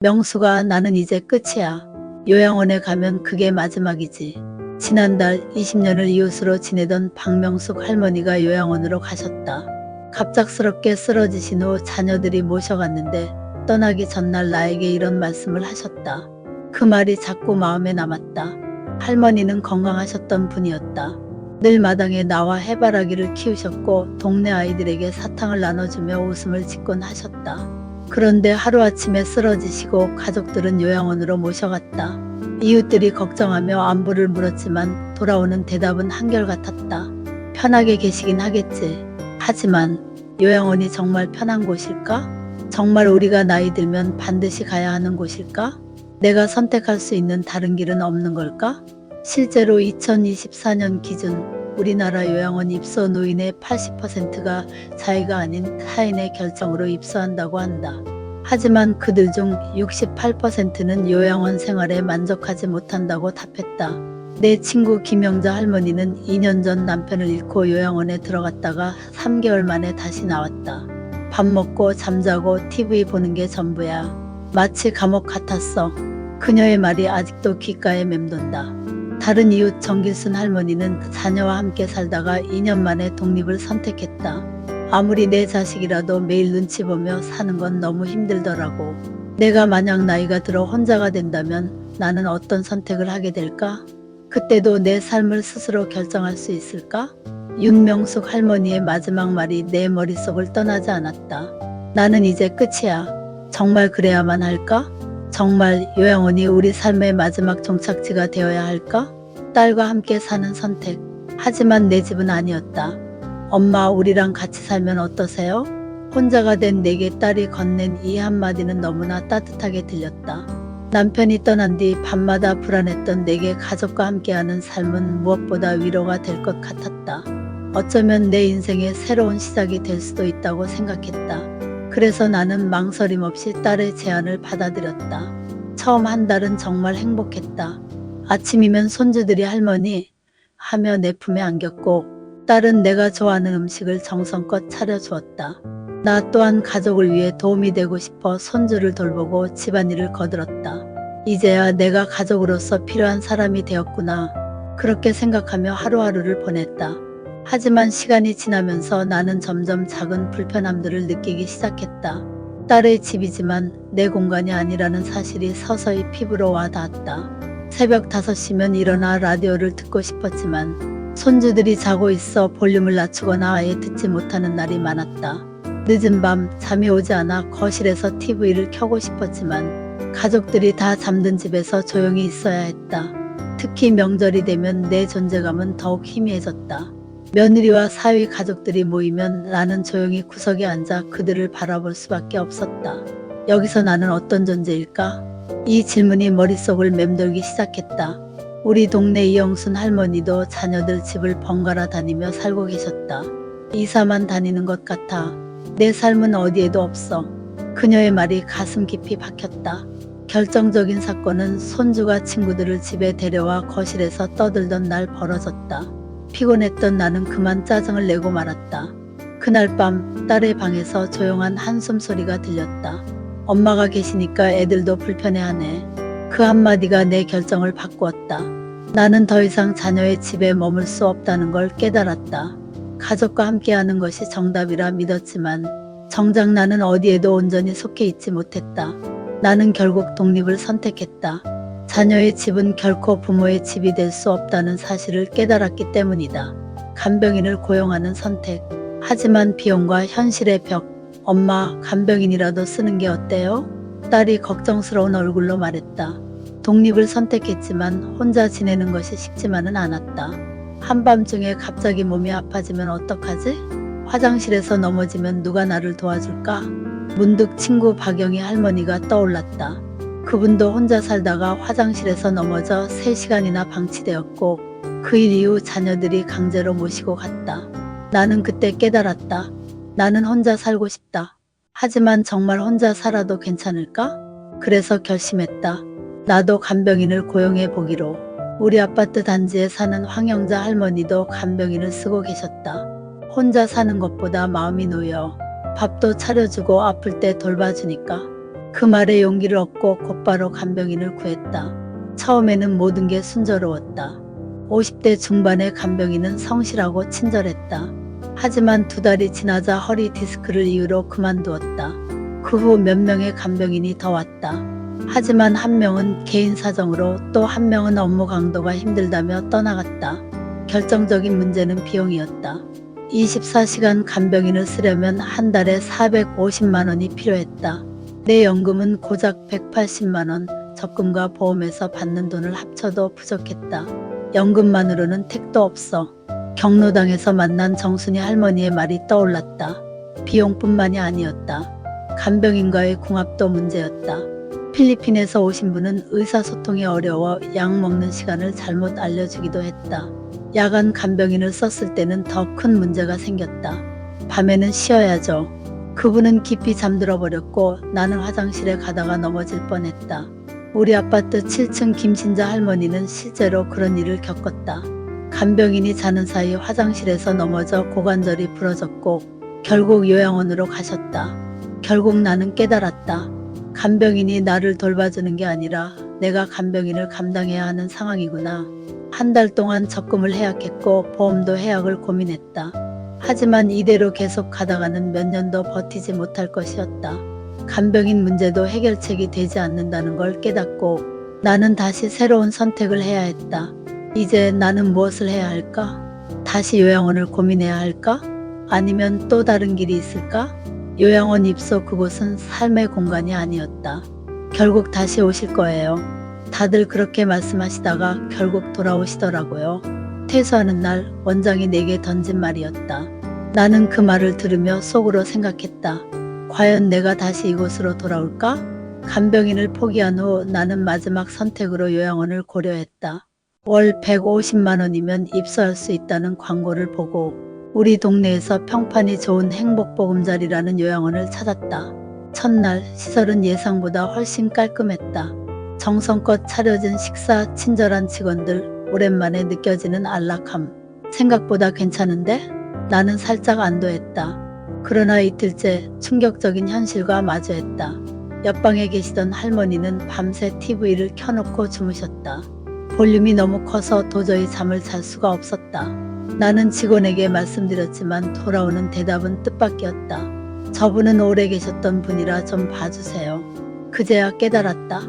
명수가 나는 이제 끝이야. 요양원에 가면 그게 마지막이지. 지난달 20년을 이웃으로 지내던 박명숙 할머니가 요양원으로 가셨다. 갑작스럽게 쓰러지신 후 자녀들이 모셔갔는데 떠나기 전날 나에게 이런 말씀을 하셨다. 그 말이 자꾸 마음에 남았다. 할머니는 건강하셨던 분이었다. 늘 마당에 나와 해바라기를 키우셨고 동네 아이들에게 사탕을 나눠주며 웃음을 짓곤 하셨다. 그런데 하루아침에 쓰러지시고 가족들은 요양원으로 모셔갔다. 이웃들이 걱정하며 안부를 물었지만 돌아오는 대답은 한결같았다. 편하게 계시긴 하겠지. 하지만 요양원이 정말 편한 곳일까? 정말 우리가 나이 들면 반드시 가야 하는 곳일까? 내가 선택할 수 있는 다른 길은 없는 걸까? 실제로 2024년 기준 우리나라 요양원 입소 노인의 80%가 자의가 아닌 타인의 결정으로 입소한다고 한다. 하지만 그들 중 68%는 요양원 생활에 만족하지 못한다고 답했다. 내 친구 김영자 할머니는 2년 전 남편을 잃고 요양원에 들어갔다가 3개월 만에 다시 나왔다. 밥 먹고 잠자고 TV 보는 게 전부야. 마치 감옥 같았어. 그녀의 말이 아직도 귓가에 맴돈다. 다른 이웃 정길순 할머니는 자녀와 함께 살다가 2년 만에 독립을 선택했다. 아무리 내 자식이라도 매일 눈치 보며 사는 건 너무 힘들더라고. 내가 만약 나이가 들어 혼자가 된다면 나는 어떤 선택을 하게 될까? 그때도 내 삶을 스스로 결정할 수 있을까? 윤명숙 할머니의 마지막 말이 내 머릿속을 떠나지 않았다. 나는 이제 끝이야. 정말 그래야만 할까? 정말 요양원이 우리 삶의 마지막 종착지가 되어야 할까? 딸과 함께 사는 선택. 하지만 내 집은 아니었다. 엄마, 우리랑 같이 살면 어떠세요? 혼자가 된 내게 딸이 건넨 이 한마디는 너무나 따뜻하게 들렸다. 남편이 떠난 뒤 밤마다 불안했던 내게 가족과 함께하는 삶은 무엇보다 위로가 될 것 같았다. 어쩌면 내 인생의 새로운 시작이 될 수도 있다고 생각했다. 그래서 나는 망설임 없이 딸의 제안을 받아들였다. 처음 한 달은 정말 행복했다. 아침이면 손주들이 할머니 하며 내 품에 안겼고 딸은 내가 좋아하는 음식을 정성껏 차려주었다. 나 또한 가족을 위해 도움이 되고 싶어 손주를 돌보고 집안일을 거들었다. 이제야 내가 가족으로서 필요한 사람이 되었구나. 그렇게 생각하며 하루하루를 보냈다. 하지만 시간이 지나면서 나는 점점 작은 불편함들을 느끼기 시작했다. 딸의 집이지만 내 공간이 아니라는 사실이 서서히 피부로 와 닿았다. 새벽 5시면 일어나 라디오를 듣고 싶었지만 손주들이 자고 있어 볼륨을 낮추거나 아예 듣지 못하는 날이 많았다. 늦은 밤 잠이 오지 않아 거실에서 TV를 켜고 싶었지만 가족들이 다 잠든 집에서 조용히 있어야 했다. 특히 명절이 되면 내 존재감은 더욱 희미해졌다. 며느리와 사위 가족들이 모이면 나는 조용히 구석에 앉아 그들을 바라볼 수밖에 없었다. 여기서 나는 어떤 존재일까? 이 질문이 머릿속을 맴돌기 시작했다. 우리 동네 이영순 할머니도 자녀들 집을 번갈아 다니며 살고 계셨다. 이사만 다니는 것 같아. 내 삶은 어디에도 없어. 그녀의 말이 가슴 깊이 박혔다. 결정적인 사건은 손주가 친구들을 집에 데려와 거실에서 떠들던 날 벌어졌다. 피곤했던 나는 그만 짜증을 내고 말았다. 그날 밤 딸의 방에서 조용한 한숨 소리가 들렸다. 엄마가 계시니까 애들도 불편해하네. 그 한마디가 내 결정을 바꾸었다. 나는 더 이상 자녀의 집에 머물 수 없다는 걸 깨달았다. 가족과 함께하는 것이 정답이라 믿었지만 정작 나는 어디에도 온전히 속해 있지 못했다. 나는 결국 독립을 선택했다. 자녀의 집은 결코 부모의 집이 될 수 없다는 사실을 깨달았기 때문이다. 간병인을 고용하는 선택. 하지만 비용과 현실의 벽. 엄마, 간병인이라도 쓰는 게 어때요? 딸이 걱정스러운 얼굴로 말했다. 독립을 선택했지만 혼자 지내는 것이 쉽지만은 않았다. 한밤중에 갑자기 몸이 아파지면 어떡하지? 화장실에서 넘어지면 누가 나를 도와줄까? 문득 친구 박영희 할머니가 떠올랐다. 그분도 혼자 살다가 화장실에서 넘어져 3시간이나 방치되었고 그 일 이후 자녀들이 강제로 모시고 갔다. 나는 그때 깨달았다. 나는 혼자 살고 싶다. 하지만 정말 혼자 살아도 괜찮을까? 그래서 결심했다. 나도 간병인을 고용해 보기로. 우리 아파트 단지에 사는 황영자 할머니도 간병인을 쓰고 계셨다. 혼자 사는 것보다 마음이 놓여 밥도 차려주고 아플 때 돌봐주니까. 그 말에 용기를 얻고 곧바로 간병인을 구했다. 처음에는 모든 게 순조로웠다. 50대 중반의 간병인은 성실하고 친절했다. 하지만 2달이 지나자 허리 디스크를 이유로 그만두었다. 그 후 몇 명의 간병인이 더 왔다. 하지만 한 명은 개인 사정으로 또 한 명은 업무 강도가 힘들다며 떠나갔다. 결정적인 문제는 비용이었다. 24시간 간병인을 쓰려면 한 달에 450만 원이 필요했다. 내 연금은 고작 180만 원, 적금과 보험에서 받는 돈을 합쳐도 부족했다. 연금만으로는 택도 없어. 경로당에서 만난 정순이 할머니의 말이 떠올랐다. 비용뿐만이 아니었다. 간병인과의 궁합도 문제였다. 필리핀에서 오신 분은 의사소통이 어려워 약 먹는 시간을 잘못 알려주기도 했다. 야간 간병인을 썼을 때는 더 큰 문제가 생겼다. 밤에는 쉬어야죠. 그분은 깊이 잠들어 버렸고 나는 화장실에 가다가 넘어질 뻔했다. 우리 아파트 7층 김신자 할머니는 실제로 그런 일을 겪었다. 간병인이 자는 사이 화장실에서 넘어져 고관절이 부러졌고 결국 요양원으로 가셨다. 결국 나는 깨달았다. 간병인이 나를 돌봐주는 게 아니라 내가 간병인을 감당해야 하는 상황이구나. 한 달 동안 적금을 해약했고 보험도 해약을 고민했다. 하지만 이대로 계속 가다가는 몇 년도 버티지 못할 것이었다. 간병인 문제도 해결책이 되지 않는다는 걸 깨닫고 나는 다시 새로운 선택을 해야 했다. 이제 나는 무엇을 해야 할까? 다시 요양원을 고민해야 할까? 아니면 또 다른 길이 있을까? 요양원 입소 그곳은 삶의 공간이 아니었다. 결국 다시 오실 거예요. 다들 그렇게 말씀하시다가 결국 돌아오시더라고요. 퇴소하는 날 원장이 내게 던진 말이었다. 나는 그 말을 들으며 속으로 생각했다. 과연 내가 다시 이곳으로 돌아올까? 간병인을 포기한 후 나는 마지막 선택으로 요양원을 고려했다. 월 150만 원이면 입소할 수 있다는 광고를 보고 우리 동네에서 평판이 좋은 행복보금자리라는 요양원을 찾았다. 첫날 시설은 예상보다 훨씬 깔끔했다. 정성껏 차려진 식사, 친절한 직원들, 오랜만에 느껴지는 안락함. 생각보다 괜찮은데? 나는 살짝 안도했다. 그러나 이틀째 충격적인 현실과 마주했다. 옆방에 계시던 할머니는 밤새 TV를 켜놓고 주무셨다. 볼륨이 너무 커서 도저히 잠을 잘 수가 없었다. 나는 직원에게 말씀드렸지만 돌아오는 대답은 뜻밖이었다. 저분은 오래 계셨던 분이라 좀 봐주세요. 그제야 깨달았다.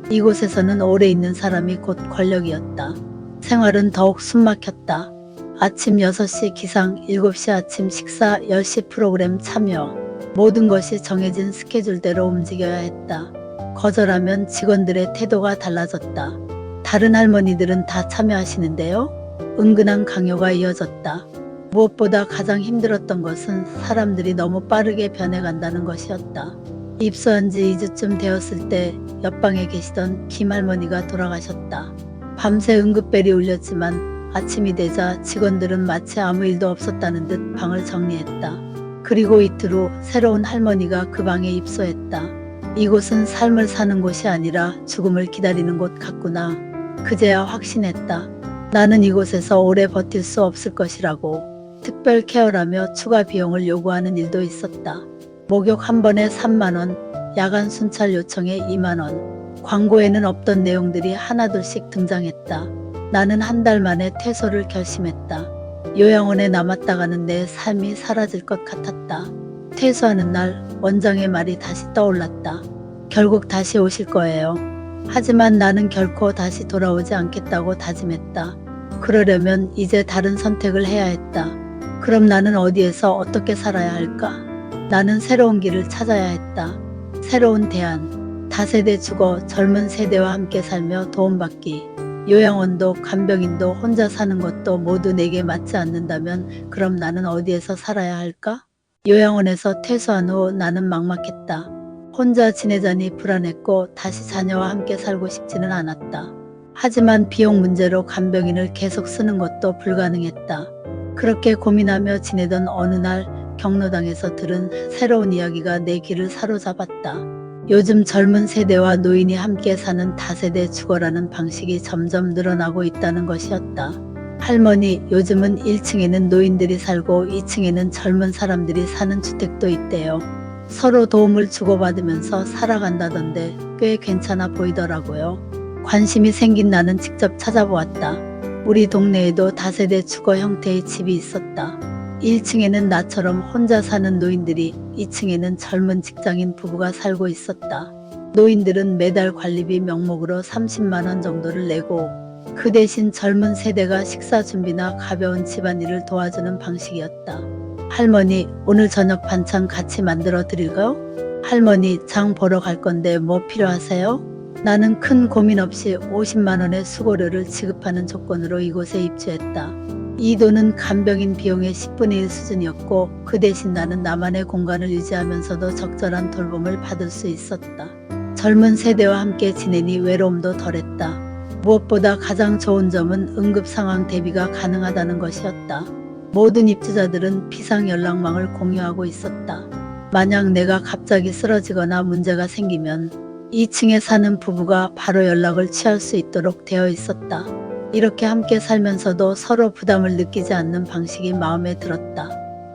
이곳에서는 오래 있는 사람이 곧 권력이었다. 생활은 더욱 숨막혔다. 아침 6시 기상, 7시 아침 식사, 10시 프로그램 참여. 모든 것이 정해진 스케줄대로 움직여야 했다. 거절하면 직원들의 태도가 달라졌다. 다른 할머니들은 다 참여하시는데요. 은근한 강요가 이어졌다. 무엇보다 가장 힘들었던 것은 사람들이 너무 빠르게 변해간다는 것이었다. 입소한 지 2주쯤 되었을 때 옆방에 계시던 김할머니가 돌아가셨다. 밤새 응급벨이 울렸지만 아침이 되자 직원들은 마치 아무 일도 없었다는 듯 방을 정리했다. 그리고 이틀 후 새로운 할머니가 그 방에 입소했다. 이곳은 삶을 사는 곳이 아니라 죽음을 기다리는 곳 같구나. 그제야 확신했다. 나는 이곳에서 오래 버틸 수 없을 것이라고. 특별 케어라며 추가 비용을 요구하는 일도 있었다. 목욕 한 번에 3만 원, 야간 순찰 요청에 2만 원. 광고에는 없던 내용들이 하나둘씩 등장했다. 나는 한 달 만에 퇴소를 결심했다. 요양원에 남았다가는 내 삶이 사라질 것 같았다. 퇴소하는 날 원장의 말이 다시 떠올랐다. 결국 다시 오실 거예요. 하지만 나는 결코 다시 돌아오지 않겠다고 다짐했다. 그러려면 이제 다른 선택을 해야 했다. 그럼 나는 어디에서 어떻게 살아야 할까? 나는 새로운 길을 찾아야 했다. 새로운 대안. 다세대 주거 젊은 세대와 함께 살며 도움받기. 요양원도 간병인도 혼자 사는 것도 모두 내게 맞지 않는다면 그럼 나는 어디에서 살아야 할까? 요양원에서 퇴소한 후 나는 막막했다. 혼자 지내자니 불안했고 다시 자녀와 함께 살고 싶지는 않았다. 하지만 비용 문제로 간병인을 계속 쓰는 것도 불가능했다. 그렇게 고민하며 지내던 어느 날 경로당에서 들은 새로운 이야기가 내 귀를 사로잡았다. 요즘 젊은 세대와 노인이 함께 사는 다세대 주거라는 방식이 점점 늘어나고 있다는 것이었다. 할머니, 요즘은 1층에는 노인들이 살고 2층에는 젊은 사람들이 사는 주택도 있대요. 서로 도움을 주고받으면서 살아간다던데 꽤 괜찮아 보이더라고요. 관심이 생긴 나는 직접 찾아보았다. 우리 동네에도 다세대 주거 형태의 집이 있었다. 1층에는 나처럼 혼자 사는 노인들이, 2층에는 젊은 직장인 부부가 살고 있었다. 노인들은 매달 관리비 명목으로 30만 원 정도를 내고 그 대신 젊은 세대가 식사 준비나 가벼운 집안일을 도와주는 방식이었다. 할머니, 오늘 저녁 반찬 같이 만들어 드릴까요? 할머니, 장 보러 갈 건데 뭐 필요하세요? 나는 큰 고민 없이 50만 원의 수고료를 지급하는 조건으로 이곳에 입주했다. 이 돈은 간병인 비용의 10분의 1 수준이었고 그 대신 나는 나만의 공간을 유지하면서도 적절한 돌봄을 받을 수 있었다. 젊은 세대와 함께 지내니 외로움도 덜했다. 무엇보다 가장 좋은 점은 응급 상황 대비가 가능하다는 것이었다. 모든 입주자들은 비상 연락망을 공유하고 있었다. 만약 내가 갑자기 쓰러지거나 문제가 생기면 2층에 사는 부부가 바로 연락을 취할 수 있도록 되어 있었다. 이렇게 함께 살면서도 서로 부담을 느끼지 않는 방식이 마음에 들었다.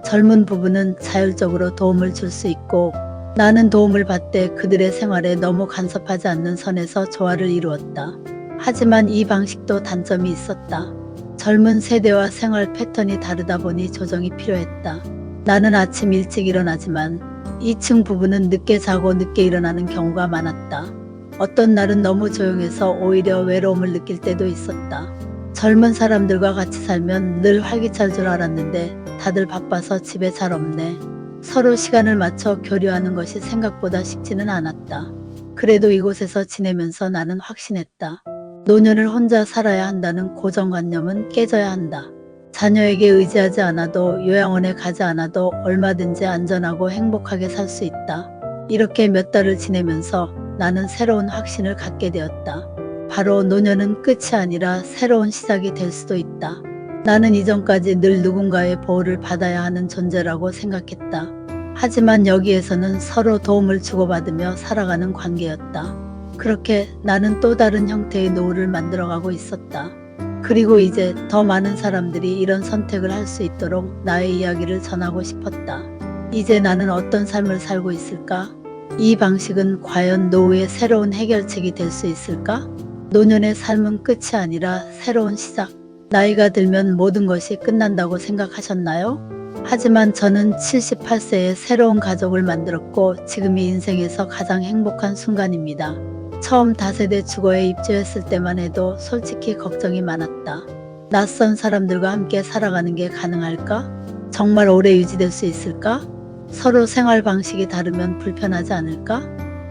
젊은 부부는 자율적으로 도움을 줄 수 있고 나는 도움을 받되 그들의 생활에 너무 간섭하지 않는 선에서 조화를 이루었다. 하지만 이 방식도 단점이 있었다. 젊은 세대와 생활 패턴이 다르다 보니 조정이 필요했다. 나는 아침 일찍 일어나지만 2층 부부는 늦게 자고 늦게 일어나는 경우가 많았다. 어떤 날은 너무 조용해서 오히려 외로움을 느낄 때도 있었다. 젊은 사람들과 같이 살면 늘 활기찰 줄 알았는데 다들 바빠서 집에 잘 없네. 서로 시간을 맞춰 교류하는 것이 생각보다 쉽지는 않았다. 그래도 이곳에서 지내면서 나는 확신했다. 노년을 혼자 살아야 한다는 고정관념은 깨져야 한다. 자녀에게 의지하지 않아도 요양원에 가지 않아도 얼마든지 안전하고 행복하게 살 수 있다. 이렇게 몇 달을 지내면서 나는 새로운 확신을 갖게 되었다. 바로 노년은 끝이 아니라 새로운 시작이 될 수도 있다. 나는 이전까지 늘 누군가의 보호를 받아야 하는 존재라고 생각했다. 하지만 여기에서는 서로 도움을 주고받으며 살아가는 관계였다. 그렇게 나는 또 다른 형태의 노후를 만들어가고 있었다. 그리고 이제 더 많은 사람들이 이런 선택을 할 수 있도록 나의 이야기를 전하고 싶었다. 이제 나는 어떤 삶을 살고 있을까? 이 방식은 과연 노후의 새로운 해결책이 될 수 있을까? 노년의 삶은 끝이 아니라 새로운 시작. 나이가 들면 모든 것이 끝난다고 생각하셨나요? 하지만 저는 78세에 새로운 가족을 만들었고 지금이 인생에서 가장 행복한 순간입니다. 처음 다세대 주거에 입주했을 때만 해도 솔직히 걱정이 많았다. 낯선 사람들과 함께 살아가는 게 가능할까? 정말 오래 유지될 수 있을까? 서로 생활 방식이 다르면 불편하지 않을까?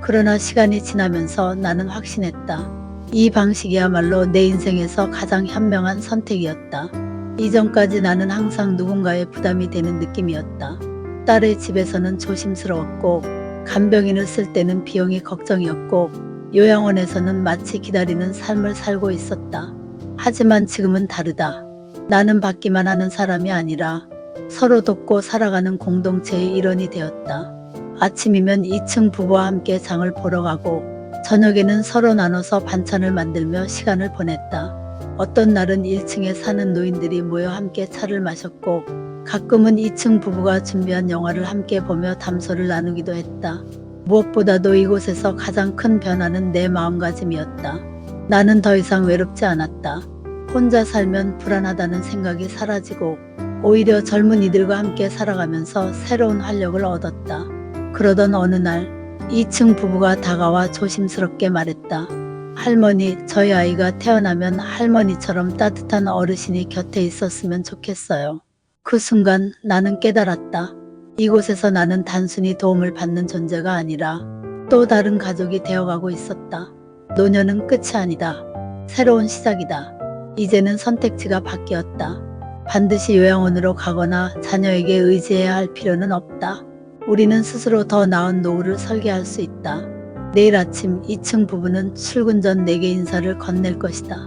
그러나 시간이 지나면서 나는 확신했다. 이 방식이야말로 내 인생에서 가장 현명한 선택이었다. 이전까지 나는 항상 누군가의 부담이 되는 느낌이었다. 딸의 집에서는 조심스러웠고 간병인을 쓸 때는 비용이 걱정이었고 요양원에서는 마치 기다리는 삶을 살고 있었다. 하지만 지금은 다르다. 나는 받기만 하는 사람이 아니라 서로 돕고 살아가는 공동체의 일원이 되었다. 아침이면 2층 부부와 함께 장을 보러 가고 저녁에는 서로 나눠서 반찬을 만들며 시간을 보냈다. 어떤 날은 1층에 사는 노인들이 모여 함께 차를 마셨고 가끔은 2층 부부가 준비한 영화를 함께 보며 담소를 나누기도 했다. 무엇보다도 이곳에서 가장 큰 변화는 내 마음가짐이었다. 나는 더 이상 외롭지 않았다. 혼자 살면 불안하다는 생각이 사라지고 오히려 젊은이들과 함께 살아가면서 새로운 활력을 얻었다. 그러던 어느 날 2층 부부가 다가와 조심스럽게 말했다. 할머니, 저희 아이가 태어나면 할머니처럼 따뜻한 어르신이 곁에 있었으면 좋겠어요. 그 순간 나는 깨달았다. 이곳에서 나는 단순히 도움을 받는 존재가 아니라 또 다른 가족이 되어가고 있었다. 노년은 끝이 아니다. 새로운 시작이다. 이제는 선택지가 바뀌었다. 반드시 요양원으로 가거나 자녀에게 의지해야 할 필요는 없다. 우리는 스스로 더 나은 노후를 설계할 수 있다. 내일 아침 2층 부부는 출근 전 내게 인사를 건넬 것이다.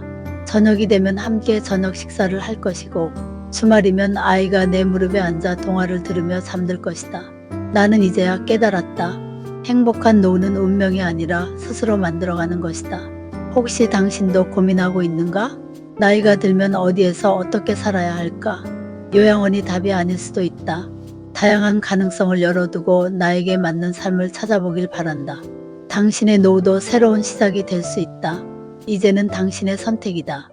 저녁이 되면 함께 저녁 식사를 할 것이고 주말이면 아이가 내 무릎에 앉아 동화를 들으며 잠들 것이다. 나는 이제야 깨달았다. 행복한 노후는 운명이 아니라 스스로 만들어가는 것이다. 혹시 당신도 고민하고 있는가? 나이가 들면 어디에서 어떻게 살아야 할까? 요양원이 답이 아닐 수도 있다. 다양한 가능성을 열어두고 나에게 맞는 삶을 찾아보길 바란다. 당신의 노후도 새로운 시작이 될 수 있다. 이제는 당신의 선택이다.